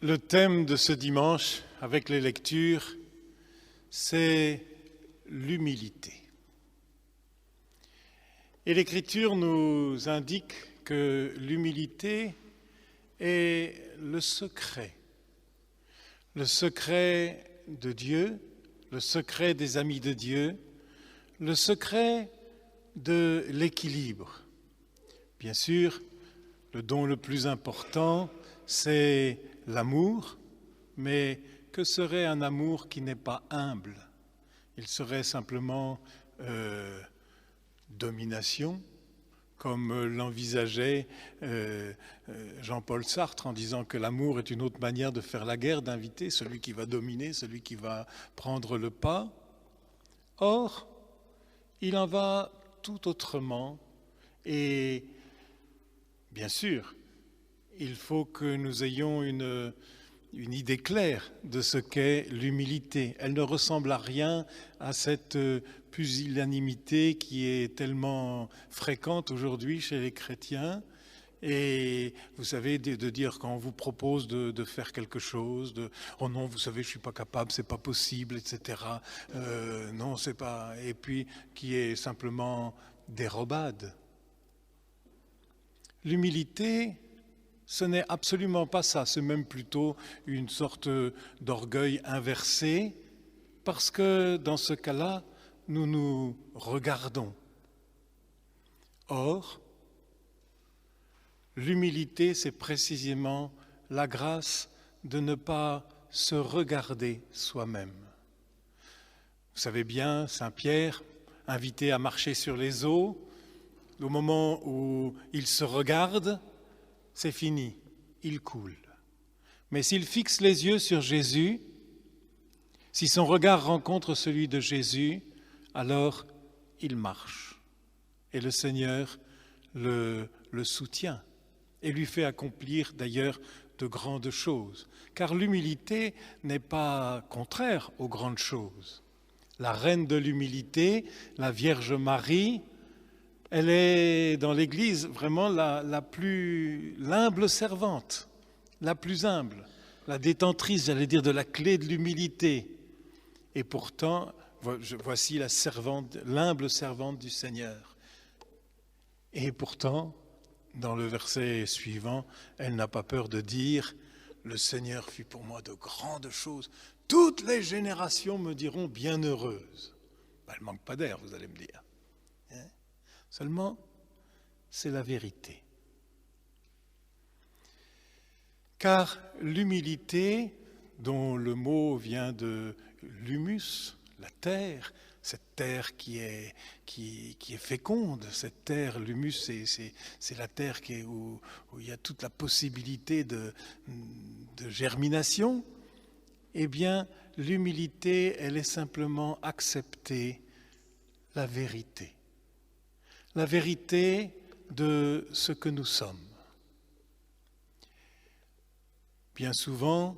Le thème de ce dimanche, avec les lectures, c'est l'humilité. Et l'Écriture nous indique que l'humilité est le secret de Dieu, le secret des amis de Dieu, le secret de l'équilibre. Bien sûr, le don le plus important, c'est l'amour, mais que serait un amour qui n'est pas humble? Il serait simplement domination, comme l'envisageait Jean-Paul Sartre en disant que l'amour est une autre manière de faire la guerre, d'inviter celui qui va dominer, celui qui va prendre le pas. Or, il en va tout autrement et bien sûr, il faut que nous ayons une idée claire de ce qu'est l'humilité. Elle ne ressemble à rien à cette pusillanimité qui est tellement fréquente aujourd'hui chez les chrétiens. Et vous savez, de dire quand on vous propose de faire quelque chose, oh non, vous savez, je suis pas capable, c'est pas possible, etc. Non, c'est pas. Et puis qui est simplement dérobade. L'humilité, ce n'est absolument pas ça, c'est même plutôt une sorte d'orgueil inversé, parce que dans ce cas-là, nous nous regardons. Or, l'humilité, c'est précisément la grâce de ne pas se regarder soi-même. Vous savez bien, Saint Pierre, invité à marcher sur les eaux, au moment où il se regarde, c'est fini, il coule. Mais s'il fixe les yeux sur Jésus, si son regard rencontre celui de Jésus, alors il marche. Et le Seigneur le soutient et lui fait accomplir d'ailleurs de grandes choses. Car l'humilité n'est pas contraire aux grandes choses. La reine de l'humilité, la Vierge Marie, elle est dans l'Église vraiment l'humble servante, la plus humble, la détentrice, j'allais dire, de la clé de l'humilité. Et pourtant, voici l'humble servante du Seigneur. Et pourtant, dans le verset suivant, elle n'a pas peur de dire « Le Seigneur fit pour moi de grandes choses. Toutes les générations me diront bienheureuse. » Elle ne manque pas d'air, vous allez me dire. Seulement, c'est la vérité. Car l'humilité, dont le mot vient de l'humus, la terre, cette terre qui est féconde, cette terre, l'humus, c'est la terre où il y a toute la possibilité de germination. Eh bien, l'humilité, elle est simplement accepter la vérité. La vérité de ce que nous sommes. Bien souvent,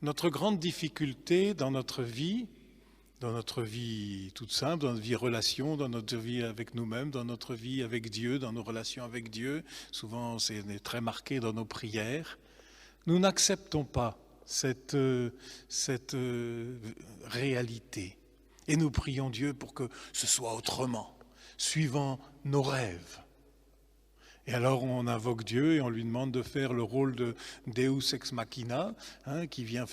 notre grande difficulté dans notre vie toute simple, dans notre vie relation, dans notre vie avec nous-mêmes, dans notre vie avec Dieu, dans nos relations avec Dieu, souvent c'est très marqué dans nos prières, nous n'acceptons pas cette réalité. Et nous prions Dieu pour que ce soit autrement, suivant nos rêves. Et alors on invoque Dieu et on lui demande de faire le rôle de Deus ex machina, qui vient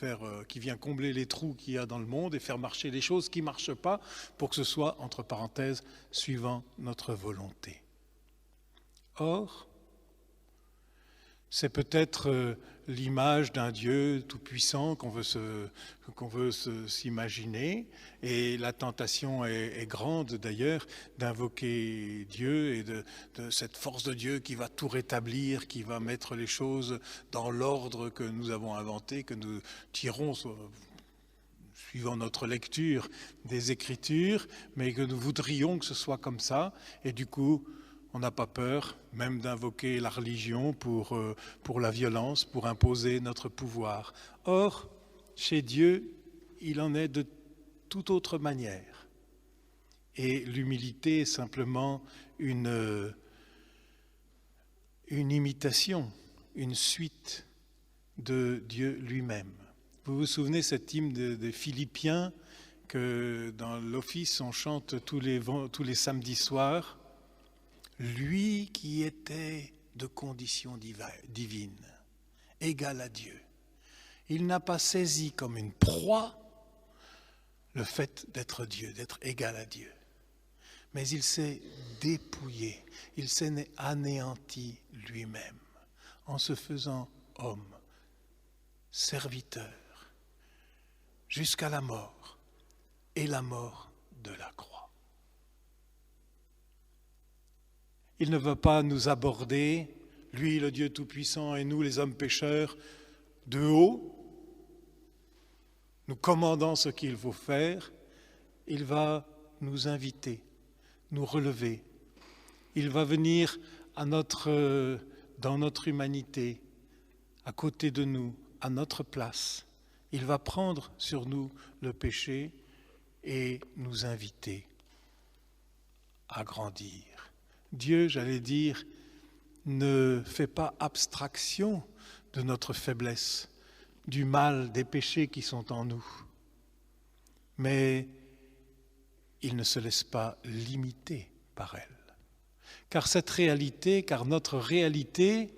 combler les trous qu'il y a dans le monde et faire marcher les choses qui ne marchent pas pour que ce soit, entre parenthèses, suivant notre volonté. Or, c'est peut-être l'image d'un Dieu tout-puissant qu'on veut s'imaginer. Et la tentation est grande d'ailleurs d'invoquer Dieu et de cette force de Dieu qui va tout rétablir, qui va mettre les choses dans l'ordre que nous avons inventé, que nous tirons suivant notre lecture des Écritures, mais que nous voudrions que ce soit comme ça. Et du coup, on n'a pas peur même d'invoquer la religion pour la violence, pour imposer notre pouvoir. Or, chez Dieu, il en est de toute autre manière. Et l'humilité est simplement une imitation, une suite de Dieu lui-même. Vous vous souvenez cet hymne des Philippiens que dans l'office on chante tous les samedis soirs? Lui qui était de condition divine, égal à Dieu. Il n'a pas saisi comme une proie le fait d'être Dieu, d'être égal à Dieu. Mais il s'est dépouillé, il s'est anéanti lui-même en se faisant homme, serviteur, jusqu'à la mort et la mort de la croix. Il ne veut pas nous aborder, lui le Dieu Tout-Puissant et nous les hommes pécheurs, de haut, nous commandant ce qu'il faut faire. Il va nous inviter, nous relever. Il va venir dans notre humanité, à côté de nous, à notre place. Il va prendre sur nous le péché et nous inviter à grandir. Dieu, j'allais dire, ne fait pas abstraction de notre faiblesse, du mal, des péchés qui sont en nous. Mais il ne se laisse pas limiter par elle. Car notre réalité,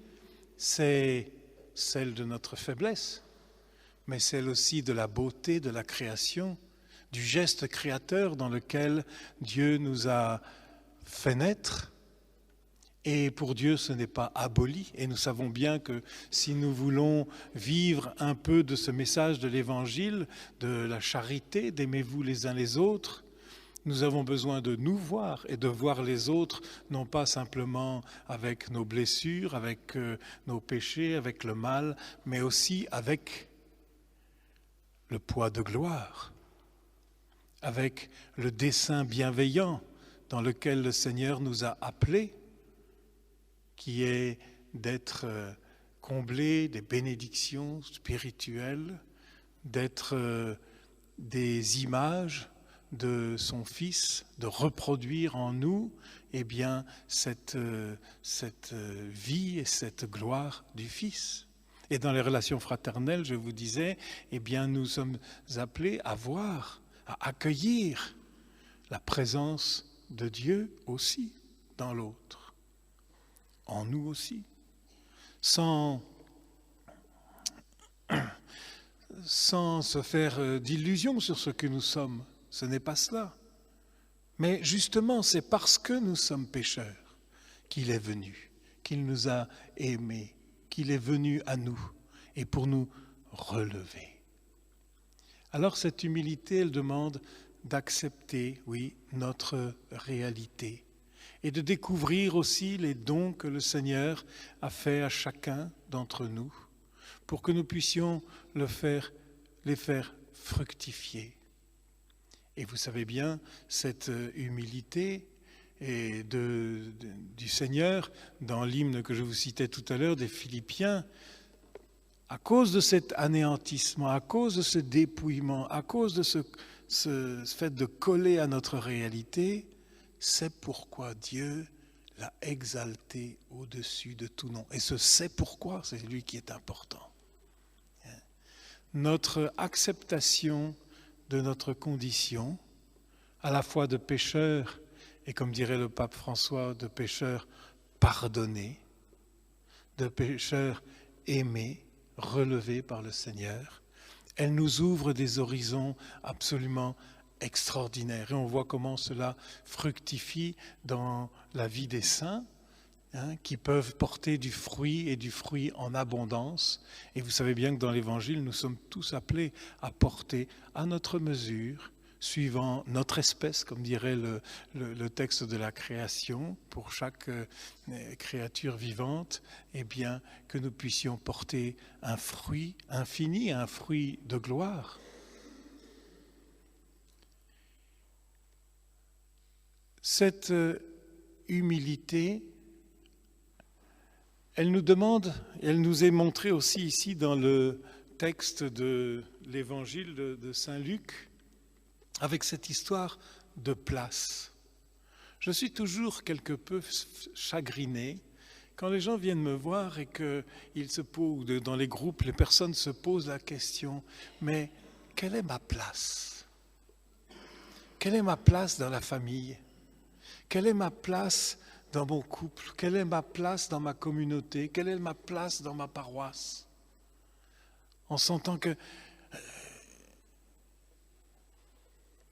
c'est celle de notre faiblesse, mais celle aussi de la beauté de la création, du geste créateur dans lequel Dieu nous a fait naître. Et pour Dieu, ce n'est pas aboli. Et nous savons bien que si nous voulons vivre un peu de ce message de l'Évangile, de la charité, d'aimez-vous les uns les autres, nous avons besoin de nous voir et de voir les autres, non pas simplement avec nos blessures, avec nos péchés, avec le mal, mais aussi avec le poids de gloire, avec le dessein bienveillant dans lequel le Seigneur nous a appelés, qui est d'être comblés des bénédictions spirituelles, d'être des images de son Fils, de reproduire en nous cette vie et cette gloire du Fils. Et dans les relations fraternelles, je vous disais, nous sommes appelés à voir, à accueillir la présence de Dieu aussi dans l'autre, en nous aussi, sans se faire d'illusions sur ce que nous sommes. Ce n'est pas cela. Mais justement, c'est parce que nous sommes pécheurs qu'il est venu, qu'il nous a aimés, qu'il est venu à nous et pour nous relever. Alors cette humilité, elle demande d'accepter, oui, notre réalité et de découvrir aussi les dons que le Seigneur a faits à chacun d'entre nous pour que nous puissions les faire fructifier. Et vous savez bien, cette humilité du Seigneur, dans l'hymne que je vous citais tout à l'heure des Philippiens, à cause de cet anéantissement, à cause de ce dépouillement, à cause de ce fait de coller à notre réalité, c'est pourquoi Dieu l'a exalté au-dessus de tout nom. Et ce c'est pourquoi, c'est lui qui est important. Notre acceptation de notre condition, à la fois de pécheur et, comme dirait le pape François, de pécheur pardonné, de pécheur aimé, relevé par le Seigneur, elle nous ouvre des horizons absolument extraordinaires. Et on voit comment cela fructifie dans la vie des saints, qui peuvent porter du fruit et du fruit en abondance. Et vous savez bien que dans l'Évangile, nous sommes tous appelés à porter à notre mesure, suivant notre espèce, comme dirait le texte de la création, pour chaque créature vivante, que nous puissions porter un fruit infini, un fruit de gloire. Cette humilité, elle nous est montrée aussi ici dans le texte de l'Évangile de Saint Luc, avec cette histoire de place. Je suis toujours quelque peu chagriné Quand les gens viennent me voir et qu'ils se posent, dans les groupes, les personnes se posent la question, mais quelle est ma place? Quelle est ma place dans la famille? Quelle est ma place dans mon couple? Quelle est ma place dans ma communauté? Quelle est ma place dans ma paroisse? En sentant que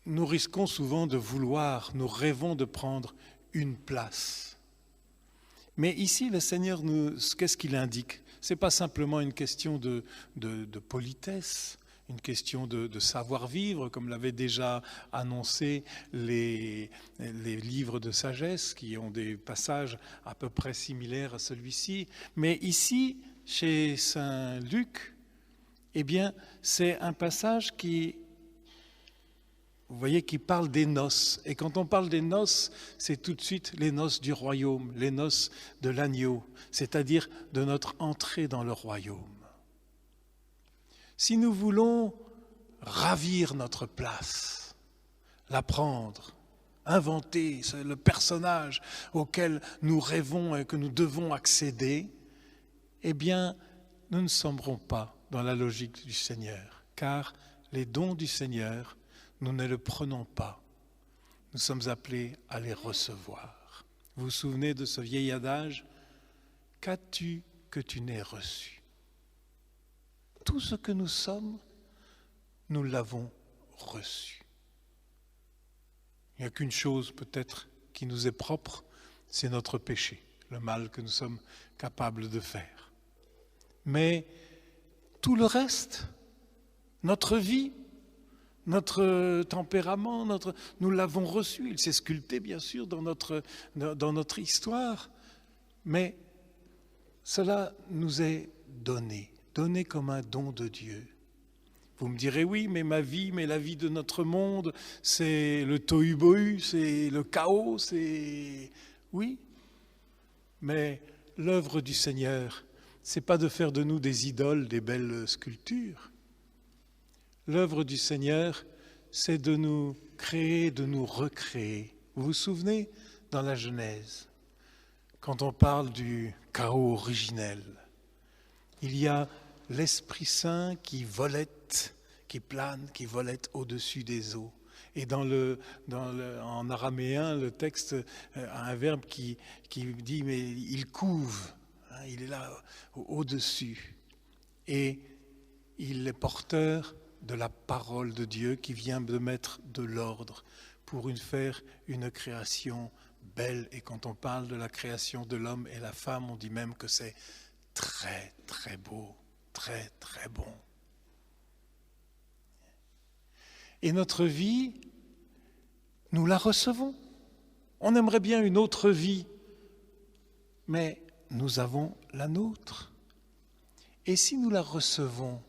nous risquons souvent de vouloir, nous rêvons de prendre une place. Mais ici, le Seigneur, qu'est-ce qu'il indique? Ce n'est pas simplement une question de politesse, une question de savoir-vivre, comme l'avaient déjà annoncé les livres de sagesse, qui ont des passages à peu près similaires à celui-ci. Mais ici, chez saint Luc, eh bien, c'est un passage qui, vous voyez, qui parle des noces. Et quand on parle des noces, c'est tout de suite les noces du royaume, les noces de l'agneau, c'est-à-dire de notre entrée dans le royaume. Si nous voulons ravir notre place, la prendre, inventer le personnage auquel nous rêvons et que nous devons accéder, eh bien, nous ne sommerons pas dans la logique du Seigneur, car les dons du Seigneur, nous ne les prenons pas. Nous sommes appelés à les recevoir. Vous vous souvenez de ce vieil adage? Qu'as-tu que tu n'aies reçu? Tout ce que nous sommes, nous l'avons reçu. Il n'y a qu'une chose peut-être qui nous est propre, c'est notre péché, le mal que nous sommes capables de faire. Mais tout le reste, notre vie, notre tempérament, nous l'avons reçu. Il s'est sculpté bien sûr dans notre histoire, mais cela nous est donné comme un don de Dieu. Vous me direz oui, mais ma vie, mais la vie de notre monde, c'est le tohu-bohu, c'est le chaos, c'est... Oui, mais l'œuvre du Seigneur, c'est pas de faire de nous des idoles, des belles sculptures. L'œuvre du Seigneur, c'est de nous créer, de nous recréer. Vous vous souvenez, dans la Genèse, quand on parle du chaos originel, il y a l'Esprit Saint qui volette, qui plane, qui volette au-dessus des eaux. Et en araméen, le texte a un verbe qui dit, mais il couve, hein, il est là au-dessus. Et il est porteur de la parole de Dieu qui vient de mettre de l'ordre pour faire une création belle. Et quand on parle de la création de l'homme et la femme, on dit même que c'est très, très beau, très, très bon. Et notre vie, nous la recevons. On aimerait bien une autre vie, mais nous avons la nôtre. Et si nous la recevons,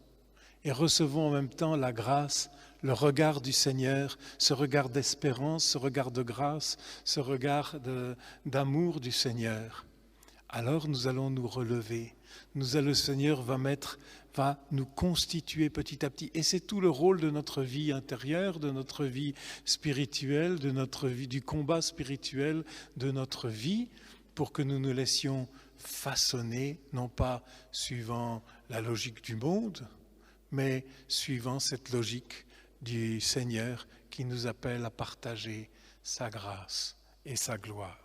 et recevons en même temps la grâce, le regard du Seigneur, ce regard d'espérance, ce regard de grâce, ce regard d'amour du Seigneur, alors nous allons nous relever. Le Seigneur va nous constituer petit à petit. Et c'est tout le rôle de notre vie intérieure, de notre vie spirituelle, de notre vie, du combat spirituel de notre vie, pour que nous nous laissions façonner, non pas suivant la logique du monde, mais suivant cette logique du Seigneur qui nous appelle à partager sa grâce et sa gloire.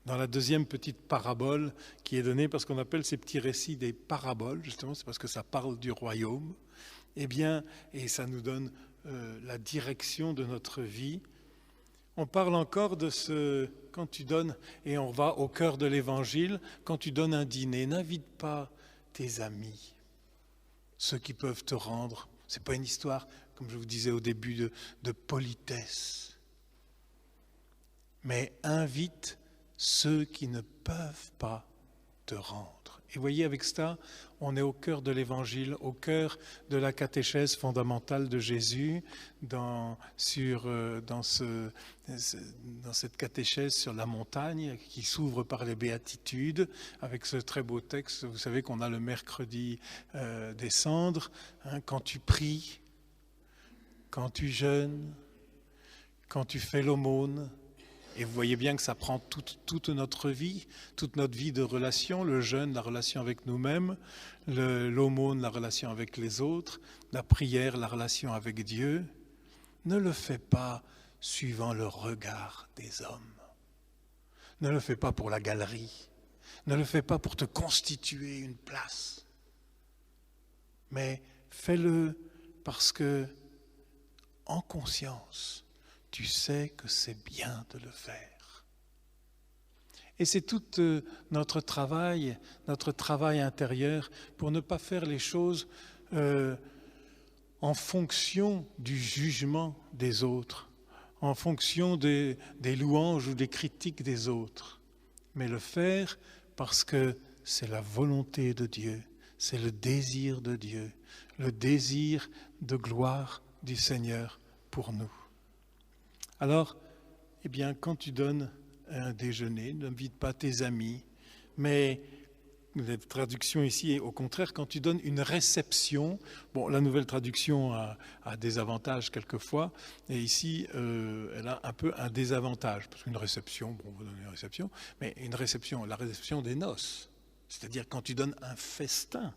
Dans la deuxième petite parabole qui est donnée, parce qu'on appelle ces petits récits des paraboles, justement, c'est parce que ça parle du royaume, eh bien, et ça nous donne la direction de notre vie. On parle encore de quand tu donnes, et on va au cœur de l'évangile, quand tu donnes un dîner, n'invite pas tes amis, ceux qui peuvent te rendre. Ce n'est pas une histoire, comme je vous disais au début, de politesse. Mais invite ceux qui ne peuvent pas te rendre. Et voyez, avec ça, on est au cœur de l'Évangile, au cœur de la catéchèse fondamentale de Jésus, dans cette catéchèse sur la montagne qui s'ouvre par les béatitudes, avec ce très beau texte, vous savez qu'on a le mercredi des cendres, hein, quand tu pries, quand tu jeûnes, quand tu fais l'aumône, Et vous voyez bien que ça prend toute notre vie de relation, le jeûne, la relation avec nous-mêmes, l'aumône, la relation avec les autres, la prière, la relation avec Dieu. Ne le fais pas suivant le regard des hommes. Ne le fais pas pour la galerie. Ne le fais pas pour te constituer une place. Mais fais-le parce que, en conscience, tu sais que c'est bien de le faire. Et c'est tout notre travail intérieur pour ne pas faire les choses en fonction du jugement des autres, en fonction des louanges ou des critiques des autres, mais le faire parce que c'est la volonté de Dieu, c'est le désir de Dieu, le désir de gloire du Seigneur pour nous. Alors, eh bien, quand tu donnes un déjeuner, n'invite pas tes amis, mais la traduction ici est au contraire, quand tu donnes une réception, bon, la nouvelle traduction a des avantages quelquefois, et ici, elle a un peu un désavantage, parce qu'une réception, bon, on va donner une réception, mais une réception, la réception des noces, c'est-à-dire quand tu donnes un festin.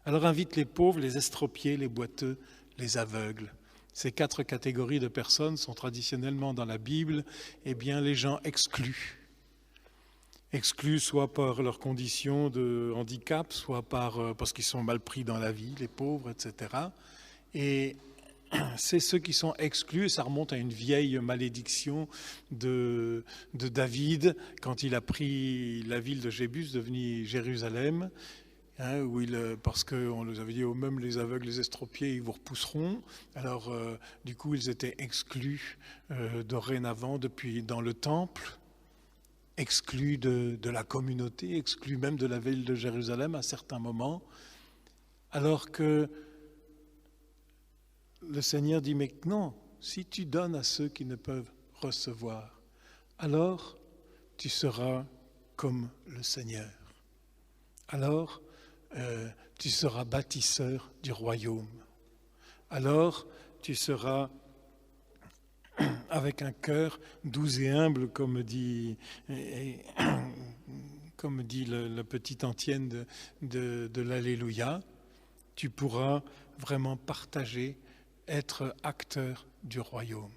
Alors invite les pauvres, les estropiés, les boiteux, les aveugles. Ces 4 catégories de personnes sont traditionnellement dans la Bible, eh bien, les gens exclus. Exclus soit par leur condition de handicap, soit parce qu'ils sont mal pris dans la vie, les pauvres, etc. Et c'est ceux qui sont exclus, et ça remonte à une vieille malédiction de David, quand il a pris la ville de Jébus, devenue Jérusalem, où parce qu'on nous avait dit, même les aveugles, les estropiés, ils vous repousseront. Alors, du coup, ils étaient exclus dorénavant dans le temple, exclus de la communauté, exclus même de la ville de Jérusalem à certains moments, alors que le Seigneur dit, mais non, si tu donnes à ceux qui ne peuvent recevoir, alors tu seras comme le Seigneur. Alors, tu seras bâtisseur du royaume. Alors, tu seras avec un cœur doux et humble, comme dit le petit antienne de l'Alléluia. Tu pourras vraiment partager, être acteur du royaume.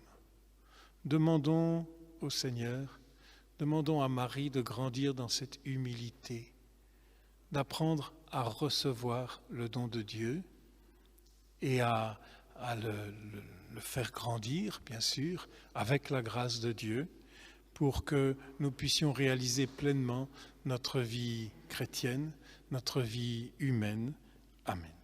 Demandons au Seigneur, demandons à Marie de grandir dans cette humilité, d'apprendre à recevoir le don de Dieu et à le faire grandir, bien sûr, avec la grâce de Dieu, pour que nous puissions réaliser pleinement notre vie chrétienne, notre vie humaine. Amen.